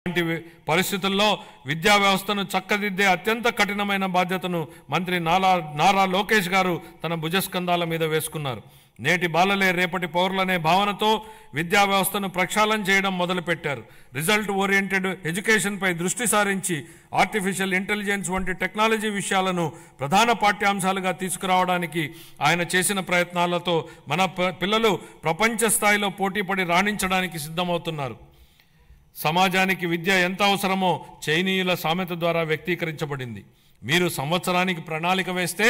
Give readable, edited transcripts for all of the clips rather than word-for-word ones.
ఇలాంటి పరిస్థితుల్లో విద్యా వ్యవస్థను చక్కదిద్దే అత్యంత కఠినమైన బాధ్యతను మంత్రి నారా లోకేష్ గారు తన భుజస్కంధాల మీద వేసుకున్నారు. నేటి బాలలే రేపటి పౌరులనే భావనతో విద్యా వ్యవస్థను ప్రక్షాళన చేయడం మొదలుపెట్టారు. రిజల్ట్ ఓరియంటెడ్ ఎడ్యుకేషన్పై దృష్టి సారించి ఆర్టిఫిషియల్ ఇంటెలిజెన్స్ వంటి టెక్నాలజీ విషయాలను ప్రధాన పాఠ్యాంశాలుగా తీసుకురావడానికి ఆయన చేసిన ప్రయత్నాలతో మన పిల్లలు ప్రపంచ స్థాయిలో పోటీపడి రాణించడానికి సిద్ధమవుతున్నారు. సమాజానికి విద్య ఎంత అవసరమో చైనీయుల సామెత ద్వారా వ్యక్తీకరించబడింది. మీరు సంవత్సరానికి ప్రణాళిక వేస్తే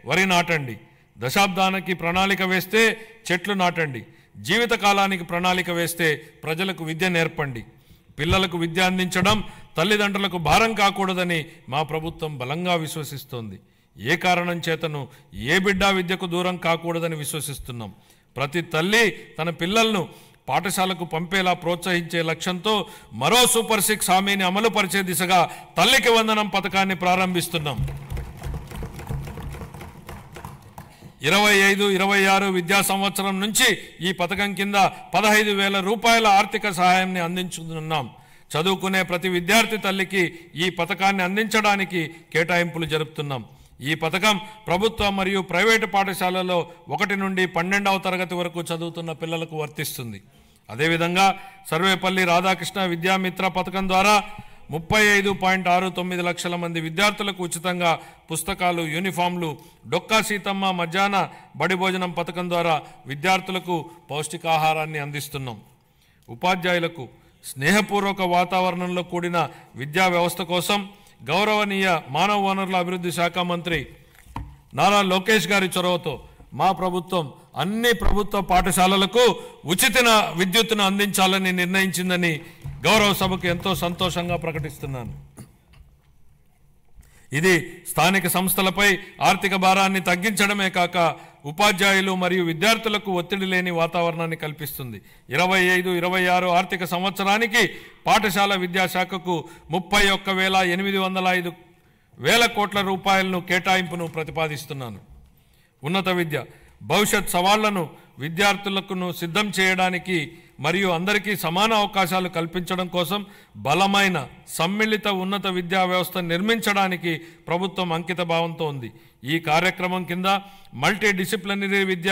వరి నాటండి, దశాబ్దానికి ప్రణాళిక వేస్తే చెట్లు నాటండి, జీవితకాలానికి ప్రణాళిక వేస్తే ప్రజలకు విద్య నేర్పండి. పిల్లలకు విద్య అందించడం తల్లిదండ్రులకు భారం కాకూడదని మా ప్రభుత్వం బలంగా విశ్వసిస్తోంది. ఏ కారణం చేతను ఏ బిడ్డ విద్యకు దూరం కాకూడదని విశ్వసిస్తున్నాం. ప్రతి తల్లి తన పిల్లలను పాఠశాలకు పంపేలా ప్రోత్సహించే లక్ష్యంతో మరో సూపర్ 6 హామీని అమలు పరిచే దిశగా తల్లికి వందనం పథకాన్ని ప్రారంభిస్తున్నాం. 25-26 విద్యా సంవత్సరం నుంచి ఈ పథకం కింద 15,000 రూపాయల ఆర్థిక సహాయాన్ని అందించుతున్నాం. చదువుకునే ప్రతి విద్యార్థి తల్లికి ఈ పథకాన్ని అందించడానికి కేటాయింపులు జరుపుతున్నాం. ఈ పథకం ప్రభుత్వ మరియు ప్రైవేటు పాఠశాలలో 1 నుండి 12వ తరగతి వరకు చదువుతున్న పిల్లలకు వర్తిస్తుంది. అదేవిధంగా సర్వేపల్లి రాధాకృష్ణ విద్యామిత్ర పథకం ద్వారా 35.69 లక్షల మంది విద్యార్థులకు ఉచితంగా పుస్తకాలు, యూనిఫామ్లు, డొక్కా సీతమ్మ మధ్యాహ్న బడి భోజనం పథకం ద్వారా విద్యార్థులకు పౌష్టికాహారాన్ని అందిస్తున్నాం. ఉపాధ్యాయులకు స్నేహపూర్వక వాతావరణంలో కూడిన విద్యా వ్యవస్థ కోసం గౌరవనీయ మానవ వనరుల అభివృద్ధి శాఖ మంత్రి నారా లోకేష్ గారి చొరవతో మా ప్రభుత్వం అన్ని ప్రభుత్వ పాఠశాలలకు ఉచిత విద్యుత్తును అందించాలని నిర్ణయించిందని గౌరవ సభకు ఎంతో సంతోషంగా ప్రకటిస్తున్నాను. ఇది స్థానిక సంస్థలపై ఆర్థిక భారాన్ని తగ్గించడమే కాక ఉపాధ్యాయులు మరియు విద్యార్థులకు ఒత్తిడి లేని వాతావరణాన్ని కల్పిస్తుంది. 25-26 ఆర్థిక సంవత్సరానికి పాఠశాల విద్యాశాఖకు 31,805 కోట్ల రూపాయలను కేటాయింపును ప్రతిపాదిస్తున్నాను. ఉన్నత విద్య భవిష్యత్ సవాళ్లను విద్యార్థులకు సిద్ధం చేయడానికి మరియు అందరికీ సమాన అవకాశాలు కల్పించడం కోసం బలమైన సమ్మిళిత ఉన్నత విద్యా వ్యవస్థ నిర్మించడానికి ప్రభుత్వం అంకిత భావంతో ఉంది. ఈ కార్యక్రమం కింద మల్టీ డిసిప్లినరీ విద్య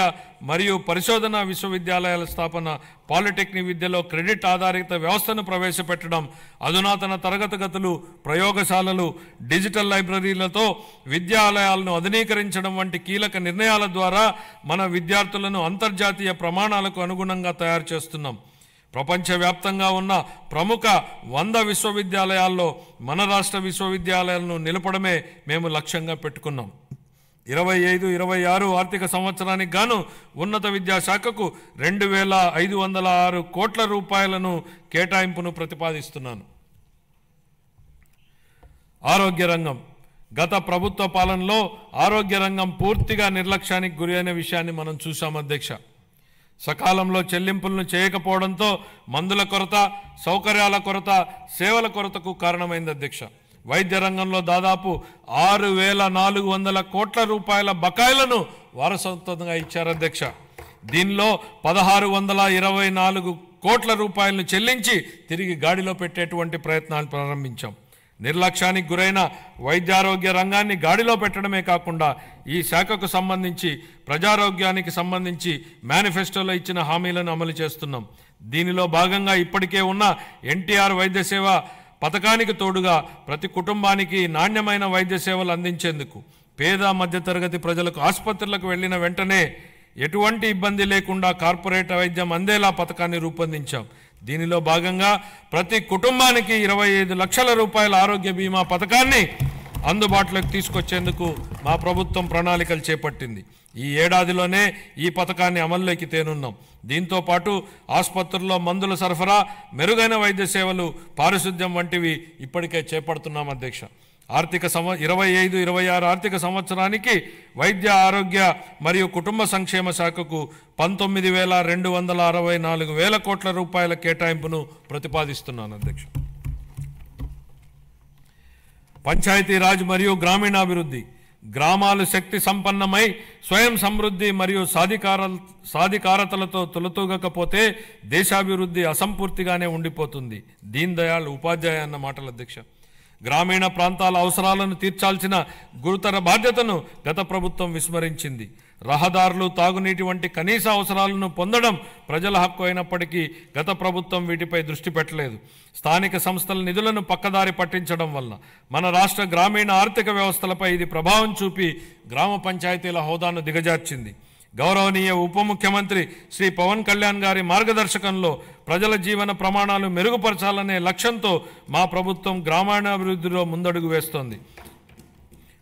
మరియు పరిశోధనా విశ్వవిద్యాలయాల స్థాపన, పాలిటెక్నిక్ విద్యలో క్రెడిట్ ఆధారిత వ్యవస్థను ప్రవేశపెట్టడం, అధునాతన తరగతి గదులు, ప్రయోగశాలలు, డిజిటల్ లైబ్రరీలతో విద్యాలయాలను ఆధునీకరించడం వంటి కీలక నిర్ణయాల ద్వారా మన విద్యార్థులను అంతర్జాతీయ ప్రమాణాలకు అనుగుణంగా తయారు చేస్తున్నాం. ప్రపంచవ్యాప్తంగా ఉన్న ప్రముఖ 100 విశ్వవిద్యాలయాల్లో మన రాష్ట్ర విశ్వవిద్యాలయాలను నిలపడమే మేము లక్ష్యంగా పెట్టుకున్నాం. 25-26 ఆర్థిక సంవత్సరానికి గాను ఉన్నత విద్యాశాఖకు 2,506 కోట్ల రూపాయలను కేటాయింపును ప్రతిపాదిస్తున్నాను. ఆరోగ్య రంగం గత ప్రభుత్వ పాలనలో ఆరోగ్య రంగం పూర్తిగా నిర్లక్ష్యానికి గురైన విషయాన్ని మనం చూసాం అధ్యక్ష. సకాలంలో చెల్లింపులను చేయకపోవడంతో మందుల కొరత, సౌకర్యాల కొరత, సేవల కొరతకు కారణమైంది అధ్యక్ష. వైద్య రంగంలో దాదాపు 6,400 కోట్ల రూపాయల బకాయిలను వారసత్వంగా ఇచ్చారు అధ్యక్ష. దీనిలో 1,624 కోట్ల రూపాయలను చెల్లించి తిరిగి గాడిలో పెట్టేటువంటి ప్రయత్నాలు ప్రారంభించాం. నిర్లక్ష్యానికి గురైన వైద్యారోగ్య రంగాన్ని గాడిలో పెట్టడమే కాకుండా ఈ శాఖకు సంబంధించి ప్రజారోగ్యానికి సంబంధించి మేనిఫెస్టోలో ఇచ్చిన హామీలను అమలు చేస్తున్నాం. దీనిలో భాగంగా ఇప్పటికే ఉన్న ఎన్టీఆర్ వైద్య సేవ పథకానికి తోడుగా ప్రతి కుటుంబానికి నాణ్యమైన వైద్య సేవలు అందించేందుకు పేద మధ్యతరగతి ప్రజలకు ఆసుపత్రులకు వెళ్లిన వెంటనే ఎటువంటి ఇబ్బంది లేకుండా కార్పొరేట్ వైద్యం అందేలా పథకాన్ని రూపొందించాం. దీనిలో భాగంగా ప్రతి కుటుంబానికి 25 లక్షల రూపాయల ఆరోగ్య బీమా పథకాన్ని అందుబాటులోకి తీసుకొచ్చేందుకు మా ప్రభుత్వం ప్రణాళికలు చేపట్టింది. ఈ ఏడాదిలోనే ఈ పథకాన్ని అమల్లోకి తేనున్నాం. దీంతో పాటు ఆసుపత్రుల్లో మందుల సరఫరా, మెరుగైన వైద్య సేవలు, పారిశుద్ధ్యం వంటివి ఇప్పటికే చేపడుతున్నాం అధ్యక్ష. 25-26 ఆర్థిక సంవత్సరానికి వైద్య ఆరోగ్య మరియు కుటుంబ సంక్షేమ శాఖకు 19,264 కోట్ల రూపాయల కేటాయింపును ప్రతిపాదిస్తున్నాను అధ్యక్ష. పంచాయతీరాజ్ మరియు గ్రామీణాభివృద్ధి గ్రామాలు శక్తి సంపన్నమై స్వయం సమృద్ధి మరియు సాధికారతలతో తొలతూగకపోతే దేశాభివృద్ధి అసంపూర్తిగానే ఉండిపోతుంది. దీన్ దయాళ్ ఉపాధ్యాయ అన్న మాటల అధ్యక్ష. గ్రామీణ ప్రాంతాల అవసరాలను తీర్చాల్సిన గురుతర బాధ్యతను గత ప్రభుత్వం విస్మరించింది. రహదారులు, తాగునీటి వంటి కనీస అవసరాలను పొందడం ప్రజల హక్కు అయినప్పటికీ గత ప్రభుత్వం వీటిపై దృష్టి పెట్టలేదు. స్థానిక సంస్థల నిధులను పక్కదారి పట్టించడం వల్ల మన రాష్ట్ర గ్రామీణ ఆర్థిక వ్యవస్థలపై ఇది ప్రభావం చూపి గ్రామ పంచాయతీల హోదాను దిగజార్చింది. గౌరవనీయ ఉప ముఖ్యమంత్రి శ్రీ పవన్ కళ్యాణ్ గారి మార్గదర్శకంలో ప్రజల జీవన ప్రమాణాలు మెరుగుపరచాలనే లక్ష్యంతో మా ప్రభుత్వం గ్రామీణాభివృద్ధిలో ముందడుగు వేస్తోంది.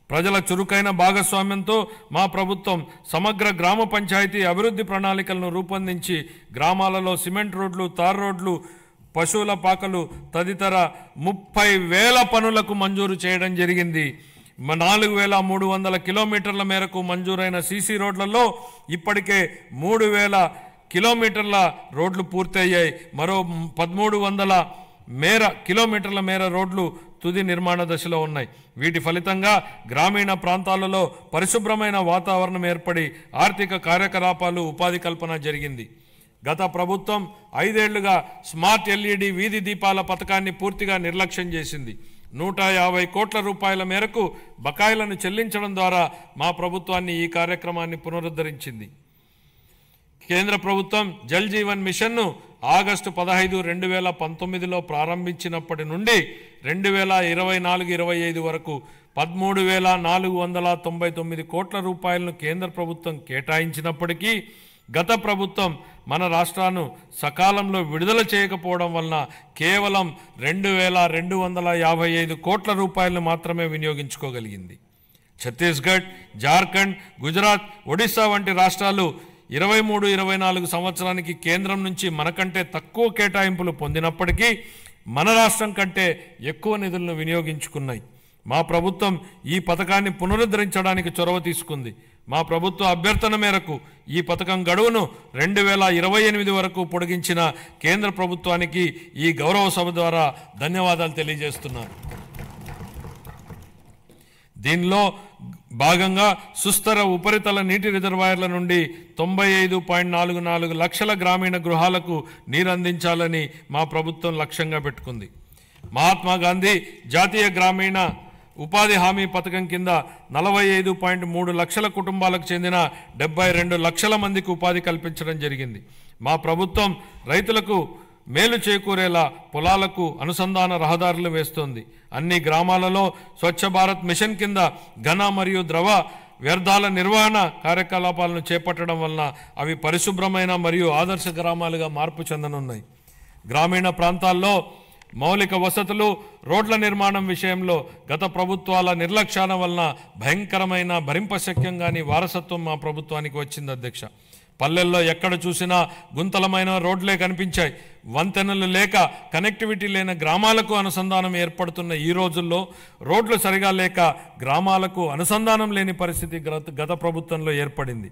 ప్రజల చురుకైన భాగస్వామ్యంతో మా ప్రభుత్వం సమగ్ర గ్రామ పంచాయతీ అభివృద్ధి ప్రణాళికలను రూపొందించి గ్రామాలలో సిమెంట్ రోడ్లు, తార్ రోడ్లు, పశువుల పాకలు తదితర 30,000 పనులకు మంజూరు చేయడం జరిగింది. 4,300 కిలోమీటర్ల మేరకు మంజూరైన సీసీ రోడ్లలో ఇప్పటికే 3,000 కిలోమీటర్ల రోడ్లు పూర్తయ్యాయి. మరో 1,300 కిలోమీటర్ల మేర రోడ్లు తుది నిర్మాణ దశలో ఉన్నాయి. వీటి ఫలితంగా గ్రామీణ ప్రాంతాలలో పరిశుభ్రమైన వాతావరణం ఏర్పడి ఆర్థిక కార్యకలాపాలు, ఉపాధి కల్పన జరిగింది. గత ప్రభుత్వం 5 ఏళ్లుగా స్మార్ట్ ఎల్ఈడి వీధి దీపాల పథకాన్ని పూర్తిగా నిర్లక్ష్యం చేసింది. 150 కోట్ల రూపాయల మేరకు బకాయిలను చెల్లించడం ద్వారా మా ప్రభుత్వాన్ని ఈ కార్యక్రమాన్ని పునరుద్ధరించింది. కేంద్ర ప్రభుత్వం జల్ జీవన్ మిషన్ను ఆగస్టు 15, 2019లో ప్రారంభించినప్పటి నుండి 2024-25 వరకు 13,499 కోట్ల రూపాయలను కేంద్ర ప్రభుత్వం కేటాయించినప్పటికీ గత ప్రభుత్వం మన రాష్ట్రాన్ని సకాలంలో విడుదల చేయకపోవడం వలన కేవలం 2,255 కోట్ల రూపాయలను మాత్రమే వినియోగించుకోగలిగింది. ఛత్తీస్గఢ్, జార్ఖండ్, గుజరాత్, ఒడిశా వంటి రాష్ట్రాలు 23-24 సంవత్సరానికి కేంద్రం నుంచి మనకంటే తక్కువ కేటాయింపులు పొందినప్పటికీ మన రాష్ట్రం కంటే ఎక్కువ నిధులను వినియోగించుకున్నాయి. మా ప్రభుత్వం ఈ పథకాన్ని పునరుద్ధరించడానికి చొరవ తీసుకుంది. మా ప్రభుత్వ అభ్యర్థన మేరకు ఈ పథకం గడువును 2028 వరకు పొడిగించిన కేంద్ర ప్రభుత్వానికి ఈ గౌరవ సభ ద్వారా ధన్యవాదాలు తెలియజేస్తున్నాను. దీనిలో భాగంగా సుస్థిర ఉపరితల నీటి రిజర్వాయర్ల నుండి 95.44 లక్షల గ్రామీణ గృహాలకు నీరు అందించాలని మా ప్రభుత్వం లక్ష్యంగా పెట్టుకుంది. మహాత్మా గాంధీ జాతీయ గ్రామీణ ఉపాధి హామీ పథకం కింద 45.3 లక్షల కుటుంబాలకు చెందిన 72 లక్షల మందికి ఉపాధి కల్పించడం జరిగింది. మా ప్రభుత్వం రైతులకు మేలు చేకూరేలా పొలాలకు అనుసంధాన రహదారులు వేస్తోంది. అన్ని గ్రామాలలో స్వచ్ఛ భారత్ మిషన్ కింద ఘన మరియు ద్రవ వ్యర్థాల నిర్వహణ కార్యకలాపాలను చేపట్టడం వలన అవి పరిశుభ్రమైన మరియు ఆదర్శ గ్రామాలుగా మార్పు చెందనున్నాయి. గ్రామీణ ప్రాంతాల్లో మౌలిక వసతులు, రోడ్ల నిర్మాణం విషయంలో గత ప్రభుత్వాల నిర్లక్ష్యాల వలన భయంకరమైన భరింపశక్యంగాని వారసత్వం మా ప్రభుత్వానికి వచ్చింది అధ్యక్ష. పల్లెల్లో ఎక్కడ చూసినా గుంతలమైన రోడ్లే కనిపించాయి. వంతెనలు లేక కనెక్టివిటీ లేని గ్రామాలకు అనుసంధానం ఏర్పడుతున్న ఈ రోజుల్లో రోడ్లు సరిగా లేక గ్రామాలకు అనుసంధానం లేని పరిస్థితి గత ప్రభుత్వంలో ఏర్పడింది.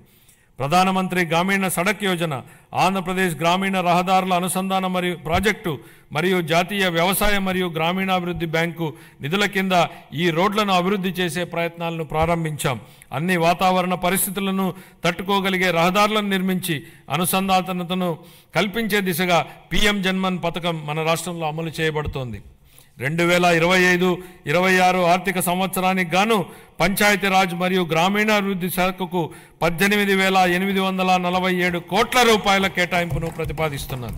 ప్రధానమంత్రి గ్రామీణ సడక్ యోజన, ఆంధ్రప్రదేశ్ గ్రామీణ రహదారుల అనుసంధాన మరియు ప్రాజెక్టు మరియు జాతీయ వ్యవసాయ మరియు గ్రామీణాభివృద్ధి బ్యాంకు నిధుల కింద ఈ రోడ్లను అభివృద్ధి చేసే ప్రయత్నాలను ప్రారంభించాం. అన్ని వాతావరణ పరిస్థితులను తట్టుకోగలిగే రహదారులను నిర్మించి అనుసంధానతను కల్పించే దిశగా PM జన్మన్ పథకం మన రాష్ట్రంలో అమలు చేయబడుతోంది. 2025-26 ఆర్థిక సంవత్సరానికి గాను పంచాయతీరాజ్ మరియు గ్రామీణాభివృద్ధి శాఖకు 18,847 కోట్ల రూపాయల కేటాయింపును ప్రతిపాదిస్తున్నాను.